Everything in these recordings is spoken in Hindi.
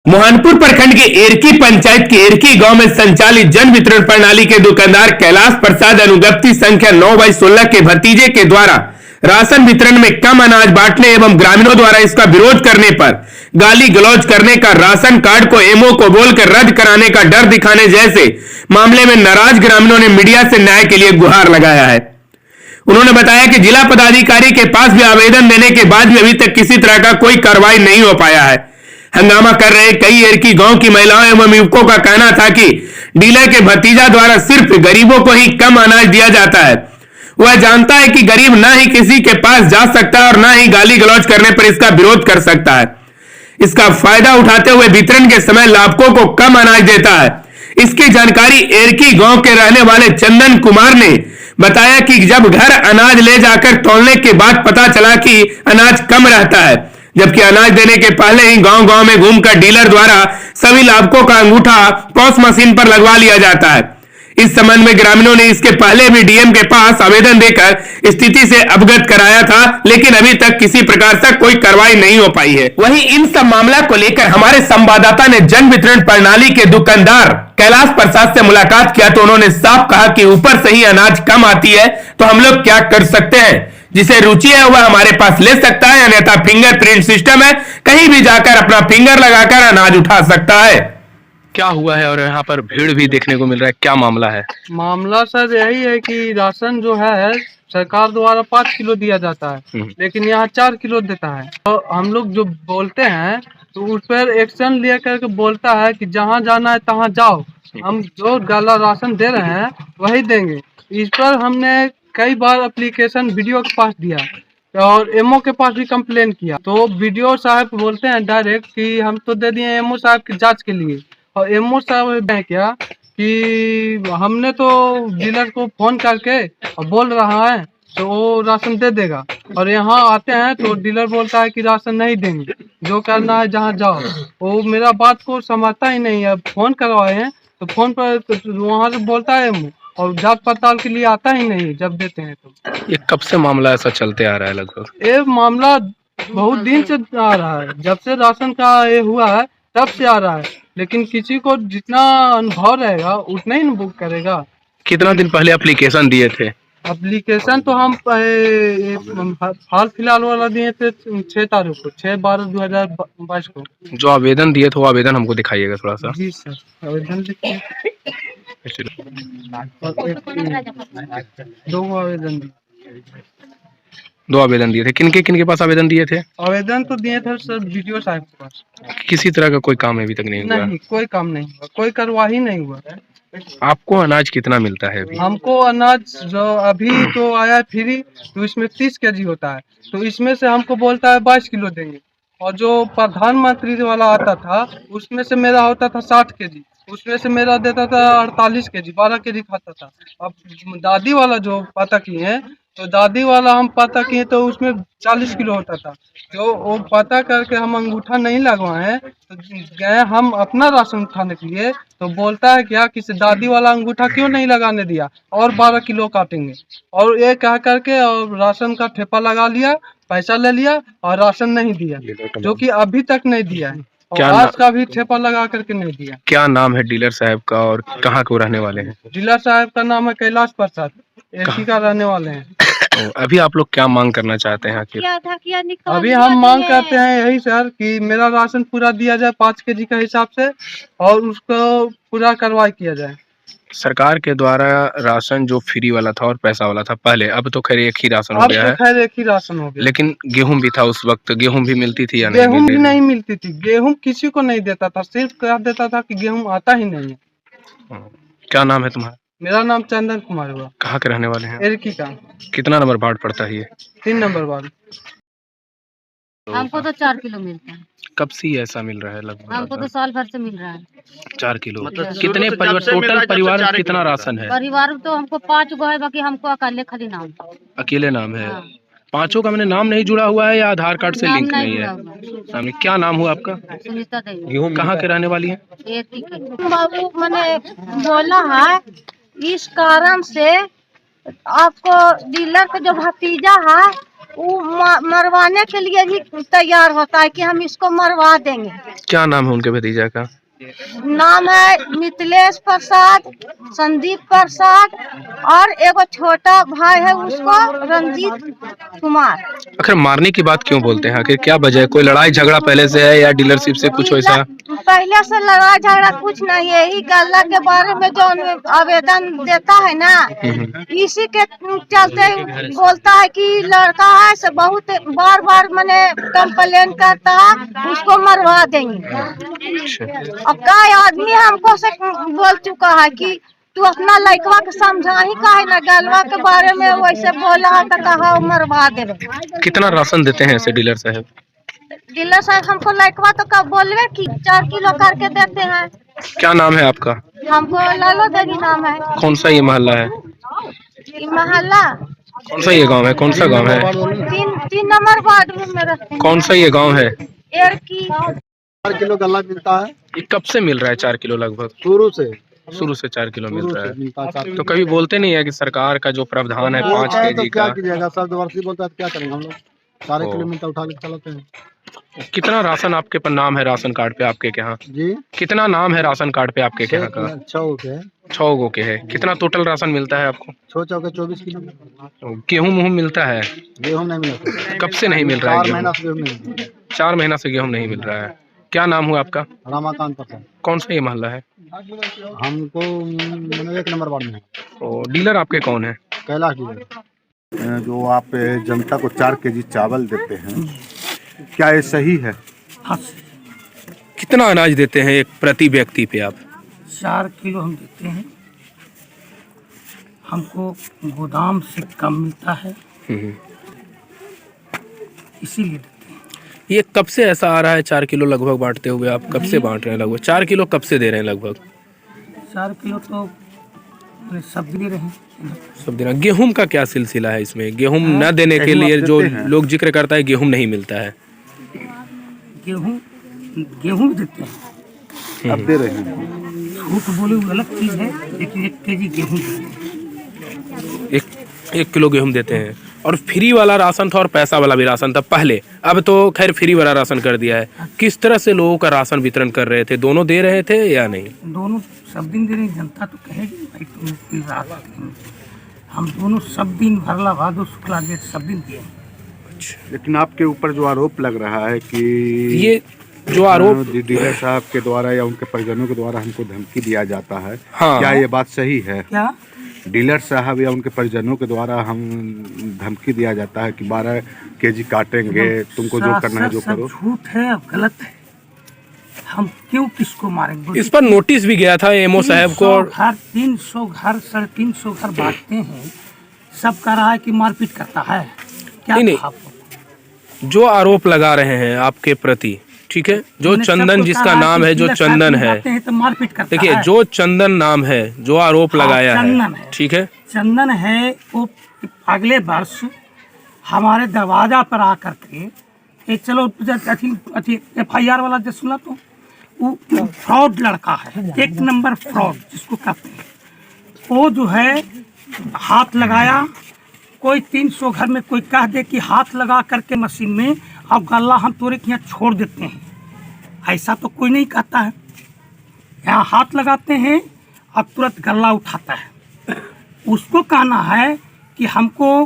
मोहनपुर प्रखंड के एरकी पंचायत के एरकी गांव में संचालित जन वितरण प्रणाली के दुकानदार कैलाश प्रसाद अनुगप्ति संख्या 9/16 के भतीजे के द्वारा राशन वितरण में कम अनाज बांटने एवं ग्रामीणों द्वारा इसका विरोध करने पर गाली गलौज करने का, राशन कार्ड को एमओ को बोलकर रद्द कराने का डर दिखाने जैसे मामले में नाराज ग्रामीणों ने मीडिया से न्याय के लिए गुहार लगाया है। उन्होंने बताया कि जिला पदाधिकारी के पास भी आवेदन देने के बाद भी अभी तक किसी तरह का कोई कार्रवाई नहीं हो पाया है। हंगामा कर रहे कई एरकी गांव की महिलाओं एवं युवकों का कहना था कि डीलर के भतीजा द्वारा सिर्फ गरीबों को ही कम अनाज दिया जाता है। वह जानता है कि गरीब ना ही किसी के पास जा सकता है और ना ही गाली गलौज करने पर इसका विरोध कर सकता है। इसका फायदा उठाते हुए वितरण के समय लाभुकों को कम अनाज देता है। इसकी जानकारी एरकी गांव के रहने वाले चंदन कुमार ने बताया कि जब घर अनाज ले जाकर तौलने के बाद पता चला कि अनाज कम रहता है, जबकि अनाज देने के पहले ही गांव-गांव में घूमकर डीलर द्वारा सभी लाभुकों का अंगूठा पॉस मशीन पर लगवा लिया जाता है। इस संबंध में ग्रामीणों ने इसके पहले भी डीएम के पास आवेदन देकर स्थिति से अवगत कराया था, लेकिन अभी तक किसी प्रकार से कोई कार्रवाई नहीं हो पाई है। वहीं इन सब मामला को लेकर हमारे संवाददाता ने जन वितरण प्रणाली के दुकानदार कैलाश प्रसाद से मुलाकात किया तो उन्होंने साफ कहा कि ऊपर से ही अनाज कम आती है तो हम लोग क्या कर सकते हैं। जिसे रुचि है वह हमारे पास ले सकता है, अन्यथा फिंगरप्रिंट सिस्टम है, कहीं भी जाकर अपना फिंगर लगाकर अनाज उठा सकता है। क्या हुआ है और यहाँ पर भीड़ भी देखने को मिल रहा है, क्या मामला है? मामला सर यही है कि राशन जो है सरकार द्वारा 5 किलो दिया जाता है, लेकिन यहाँ 4 किलो देता है। तो हम लोग जो बोलते हैं तो उस पर एक्शन लिया करके बोलता है कि जहाँ जाना है तहाँ जाओ, हम जो गाला राशन दे रहे हैं वही देंगे। इस पर हमने कई बार एप्लीकेशन वीडियो के पास दिया और एमओ के पास भी कंप्लेन किया, तो वीडियो साहब बोलते हैं डायरेक्ट कि हम तो दे दिए एमओ साहब की जांच के लिए। और एमओ साहब ने क्या कि हमने तो डीलर को फोन करके और बोल रहा है तो वो राशन दे देगा, और यहाँ आते हैं तो डीलर बोलता है कि राशन नहीं देंगे, जो करना है जहाँ जाओ। वो मेरा बात को समझता ही नहीं है। फोन करवाए हैं तो फोन पर वहाँ से बोलता है एमओ, और जांच पड़ताल के लिए आता ही नहीं जब देते हैं तो। ये कब से मामला ऐसा चलते आ रहा है? लगभग ये मामला बहुत दिन से आ रहा है, जब से राशन का ये हुआ है तब से आ रहा है, लेकिन किसी को जितना अनुभव रहेगा उतना ही बुक करेगा। कितना दिन पहले एप्लीकेशन दिए थे? एप्लीकेशन तो हम हाल फिलहाल वाला दिए थे 6 तारीख को, 6/12/2022 को। जो आवेदन दिए थे वो आवेदन हमको दिखाइएगा थोड़ा सा। जी सर, आवेदन लिखिए। 2 आवेदन दिए। 2 आवेदन दिए थे। किनके पास आवेदन दिए थे? आवेदन तो दिए थे सर वीडियो साहब के पास। किसी तरह का कोई काम अभी तक नहीं हुआ? नहीं, कोई काम नहीं हुआ, कोई कार्रवाई नहीं हुआ। आपको अनाज कितना मिलता है अभी? हमको अनाज जो अभी तो आया है फ्री, तो इसमें 30 केजी होता है, तो इसमें से हमको बोलता है 22 किलो देंगे। और जो प्रधानमंत्री वाला आता था उसमें से मेरा होता था 60 केजी, उसमें से मेरा देता था 48 केजी, 12 केजी खाता था। अब दादी वाला जो पता किए हैं तो दादी वाला हम पता किए तो उसमें 40 किलो होता था। जो वो पता करके हम अंगूठा नहीं लगवाए तो गए हम अपना राशन उठाने के लिए, तो बोलता है क्या कि दादी वाला अंगूठा क्यों नहीं लगाने दिया और 12 किलो काटेंगे। और ये कह करके और राशन का ठेपा लगा लिया, पैसा ले लिया और राशन नहीं दिया, जो कि अभी तक नहीं दिया है। और आज का भी ठेपा लगा करके नहीं दिया। क्या नाम है डीलर साहब का और कहाँ को रहने वाले हैं? डीलर साहब का नाम है कैलाश प्रसाद, एसी का रहने वाले हैं। अभी आप लोग क्या मांग करना चाहते हैं आखिर? अभी हम मांग करते हैं यही सर कि मेरा राशन पूरा दिया जाए 5 केजी का हिसाब से, और उसको पूरा कार्रवाई किया जाए। सरकार के द्वारा राशन जो फ्री वाला था और पैसा वाला था पहले, अब तो खैर एक ही राशन हो गया है। खैर एक ही राशन हो गया, लेकिन गेहूं भी था उस वक्त, गेहूं भी मिलती थी या नहीं? गेहूं भी नहीं मिलती थी, गेहूं किसी को नहीं देता था, सिर्फ कह देता था कि गेहूं आता ही नहीं है। क्या नाम है तुम्हारा? मेरा नाम चंदन कुमार हुआ। कहाँ के रहने वाले हैं? एरकी का। कितना नंबर वार्ड पड़ता है ये? 3 नंबर वार्ड। हमको तो 4 किलो मिलता है। कब से ऐसा मिल रहा है? लगभग हमको तो साल भर से मिल रहा है 4 किलो। कितने परिवार, टोटल परिवार कितना राशन है? परिवार तो हमको 5 गो है, बाकी हमको अकेले खाली नाम। अकेले नाम है? हाँ। 5 का मैंने नाम नहीं जुड़ा हुआ है या आधार कार्ड से नाम लिंक नहीं जुड़ा है? हुआ। सामने क्या नाम हुआ आपका? सुनीता देवी। कहाँ के रहने वाली है? एरकी की। बाबू मैंने बोला है इस कारण से आपको डीलर का जो भतीजा है वो मरवाने के लिए भी तैयार होता है कि हम इसको मरवा देंगे। क्या नाम है उनके भतीजा का? नाम है मिथिलेश प्रसाद, संदीप प्रसाद और एगो छोटा भाई है उसको रंजीत कुमार। आखिर मारने की बात क्यों बोलते हैं? आखिर क्या वजह है? कोई लड़ाई झगड़ा पहले से है या डीलरशिप से कुछ वैसा? पहले से लड़ाई झगड़ा कुछ नहीं है, यही गल्ला के बारे में जो आवेदन देता है ना, इसी के चलते बोलता है कि लड़का है से बहुत बार बार मैंने कंप्लेन करता है, उसको मरवा देंगे। अब कई आदमी हमको से बोल चुका है कि तू अपना लड़कवा के समझा ही का है ना, गलवा के बारे में वैसे बोला है तो कहा मरवा देवे। कितना राशन देते हैं ऐसे डीलर साहब? डीलर साहब हमको लड़कवा तो कब बोलवे कि 4 किलो करके देते हैं। क्या नाम है आपका? हमको लालो देवी नाम है। कौन सा ये मोहल्ला है? ये मोहल्ला कौन सा ये गांव है? कौन सा गांव है? 3 नंबर वार्ड में रहते हैं। कौन सा ये गांव है? एरकी 4 किलो गल्ला मिलता है। ये कब से मिल रहा है 4 किलो लगभग? शुरू से 4 किलो मिल रहा है। तो कभी बोलते नहीं है कि सरकार का जो प्रावधान है 5 तो केजी क्या का? कीजिएगा, सब वर्षी बोलता है, क्या करेंगे हम लोग? 4 किलोमीटर उठा के चलाते हैं। कितना राशन आपके पर नाम है राशन कार्ड पे आपके के यहाँ? जी कितना नाम है राशन कार्ड पे आपके के यहाँ का? 6 के 6 गो के है। कितना टोटल राशन मिलता है आपको? 6 चौके 24 किलो। गेहूं मुहूं मिलता है? गेहूँ नहीं मिलता, कब से नहीं मिल रहा है 4 महीना गेहूं? से गेहूँ नहीं मिलता। 4 महीना से गेहूं नहीं मिल रहा है। क्या नाम हुआ आपका? रमाकांत प्रसाद। कौन सा ये मोहल्ला है? हमको 1 नंबर वार्ड में है। तो डीलर आपके कौन है? कैलाश डीलर। जो आप जनता को 4 केजी चावल देते हैं, क्या ये सही है? कितना अनाज देते हैं एक प्रति व्यक्ति पे आप? 4 किलो हम देते हैं। हमको गोदाम से कम मिलता है, इसीलिए देते हैं। ये कब से ऐसा आ रहा है 4 किलो लगभग बांटते हुए? आप कब से बांट रहे हैं लगभग 4 किलो? कब से दे रहे हैं लगभग? 4 किलो तो सब दे रहे हैं। सब देना। गेहूं का क्या सिलसिला है इसमें? गेहूं न देने के लिए जो लोग जिक्र करता है गेहूं नहीं मिलता है। गेहूं देते हैं, अब दे रहे हैं। झूठ बोले वो अलग चीज है, लेकिन 1 केजी गेहूं देते हैं। एक किलो गेहूं देते हैं। और फ्री वाला राशन था और पैसा वाला भी राशन था पहले, अब तो खैर फ्री वाला राशन कर दिया है। किस तरह से लोगों का राशन वितरण कर रहे थे? दोनों दे रहे थे या नहीं? दोनों सब दिन दे रहे हैं। जनता तो कहेगी भाई तुम कोई राशन नहीं। हम दोनों सब दिन भरला भादो शुक्ला दे सब दिन दिए। लेकिन आपके ऊपर जो आरोप लग रहा है कि ये जो आरोप डीलर साहब के द्वारा या उनके परिजनों के द्वारा हमको धमकी दिया जाता है, हाँ। क्या ये बात सही है? क्या डीलर साहब या उनके परिजनों के द्वारा हम धमकी दिया जाता है कि 12 केजी काटेंगे, तुमको जो करना है जो करो? झूठ है, अब गलत है। हम क्यों किसको मारेंगे? इस पर नोटिस भी गया था एमओ साहब को। 300 घर 350 घर बांटते हैं, सब कह रहा है कि मारपीट करता है। क्या नहीं, कहा आपको? जो आरोप लगा रहे हैं आपके प्रति, ठीक है, जो चंदन जिसका नाम है, जो चंदन है, तो मारपीट करता देखिए है। जो चंदन नाम है, जो आरोप लगाया चंदन है, ठीक है, चंदन है। वो अगले वर्ष हमारे दरवाजा पर आकर के ये चलो FIR वाला जो सुना, तो वो फ्रॉड लड़का है, 1 नंबर फ्रॉड जिसको कहते हैं। वो जो है हाथ लगाया, कोई 300 घर में कोई कह दे कि हाथ लगा करके मशीन में अब गल्ला हम तोरे के यहाँ छोड़ देते हैं, ऐसा तो कोई नहीं कहता है। यहाँ हाथ लगाते हैं और तुरंत गल्ला उठाता है। उसको कहना है कि हमको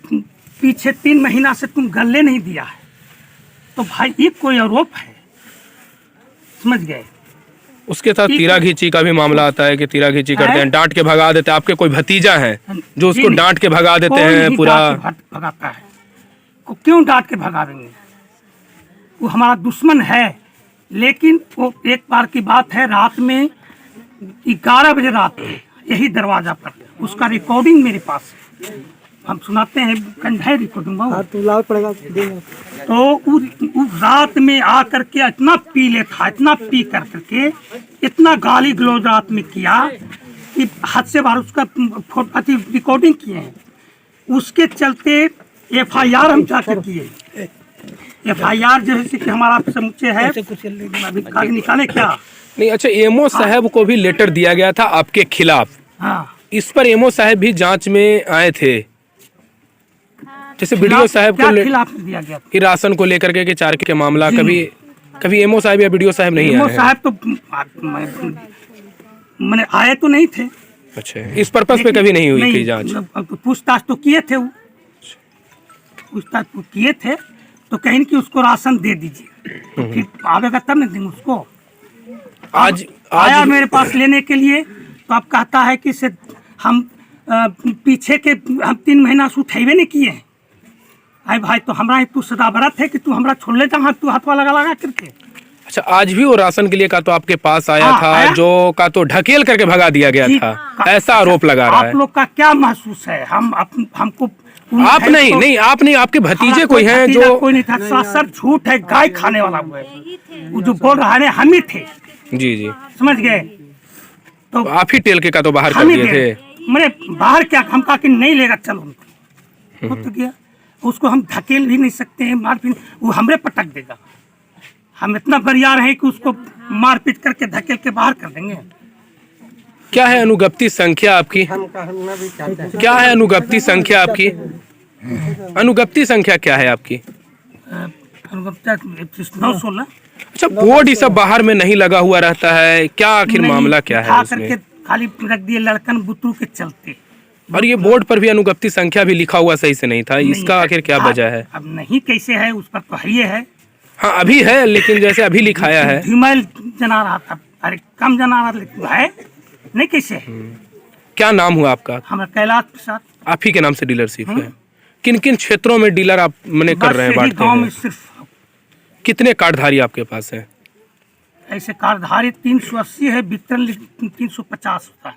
पीछे 3 महीना से तुम गल्ले नहीं दिया है, तो भाई ये कोई आरोप है, समझ गए? उसके साथ तीरा खींची का भी मामला आता है कि तीरा खींची करते हैं, डांट के भगा देते हैं। आपके कोई भतीजा है जो उसको डांट के भगा देते हैं पूरा? भगाता है, को क्यों डांट के भगावेंगे? वो हमारा दुश्मन है। लेकिन वो एक बार की बात है, रात में 11 बजे रात में यही दरवाजा पर, उसका रिकॉर्डिंग मेरे पास है, हम सुनाते हैं। कंधा रिकॉर्डिंग तो वो रात में आकर के इतना पी लेता, इतना पी कर करके इतना गाली गलौज रात में किया कि हद से बाहर। उसका रिकॉर्डिंग किए हैं, उसके चलते FIR हम जाकर किए। FIR जो है कि हमारा समुच्चय है, अभी कागज निकाले क्या नहीं। अच्छा, एमओ साहब को भी लेटर दिया गया था आपके खिलाफ। हाँ, इस पर एमओ साहब भी जांच में आए थे, जैसे बीडीओ साहब को खिलाफ दिया गया कि राशन को लेकर के 4 के मामला कभी एमओ साहब या बीडीओ साहब नहीं एमओ आए हैं? साहब तो मैंने आए तो नहीं थे। अच्छा, इस पर्पस पे कभी नहीं हुई थी जांच? पूछताछ तो किए थे, वो पूछताछ तो किए थे, तो कहीं कि उसको राशन दे दीजिए, तो फिर आवेगा तब नहीं देंगे उसको। आज आया मेरे पास लेने के लिए, तो अब कहता है कि से हम पीछे के हम 3 महीना से उठेबे नहीं किए हैं। अरे भाई, तो हमारा तू सदाबरत है कि तू हमारा छोड़ ले जा, तू हाथवा लगा करके। अच्छा, आज भी वो राशन के लिए का तो आपके पास आया था, आया? जो का तो ढकेल करके भगा दिया गया था, ऐसा आरोप लगा रहा है। आप लोग का क्या महसूस है? हमको आप नहीं, आपके भतीजे कोई हैं जो? कोई नहीं था सर, झूठ है, गाय खाने वाला वो है, वो जो बोल रहा है हम ही थे। जी, समझ गए? तो आप ही टेल के का तो बाहर कर हम ही दिए थे। मैंने बाहर क्या, हम कहा कि नहीं लेगा, चलो उनको तो गया। उसको हम धकेल भी नहीं सकते हैं, मार भी, वो हमरे पटक देगा। हम इतना बरियार हैं कि उसको मारपीट करके धकेल के बाहर कर देंगे। क्या है अनुगप्ति संख्या आपकी? क्या है अनुगप्ति संख्या आपकी? अनुगप्ति संख्या क्या है आपकी? 916। अच्छा, बोर्ड ये सब बाहर में नहीं लगा हुआ रहता है, क्या आखिर मामला क्या है करके खाली रख दिए लड़कन बुतरू के चलते। और ये बोर्ड पर भी अनुगप्ति संख्या भी लिखा हुआ सही से नहीं था, इसका आखिर क्या वजह है? अब नहीं कैसे है, उस पर तो है है। हाँ, अभी है, लेकिन जैसे अभी लिखाया है धीमल जना रहा था, अरे कम जना रहा, लेकिन है नहीं कैसे है। क्या नाम हुआ आपका? हमारा कैलाश प्रसाद। आप ही के नाम से डीलरशिप है? किन किन क्षेत्रों में डीलर आप मैंने कर रहे हैं, बांटते गाँव में हैं? सिर्फ। कितने कार्डधारी आपके पास है? ऐसे कार्डधारी 380 है, वितरण 350 होता है।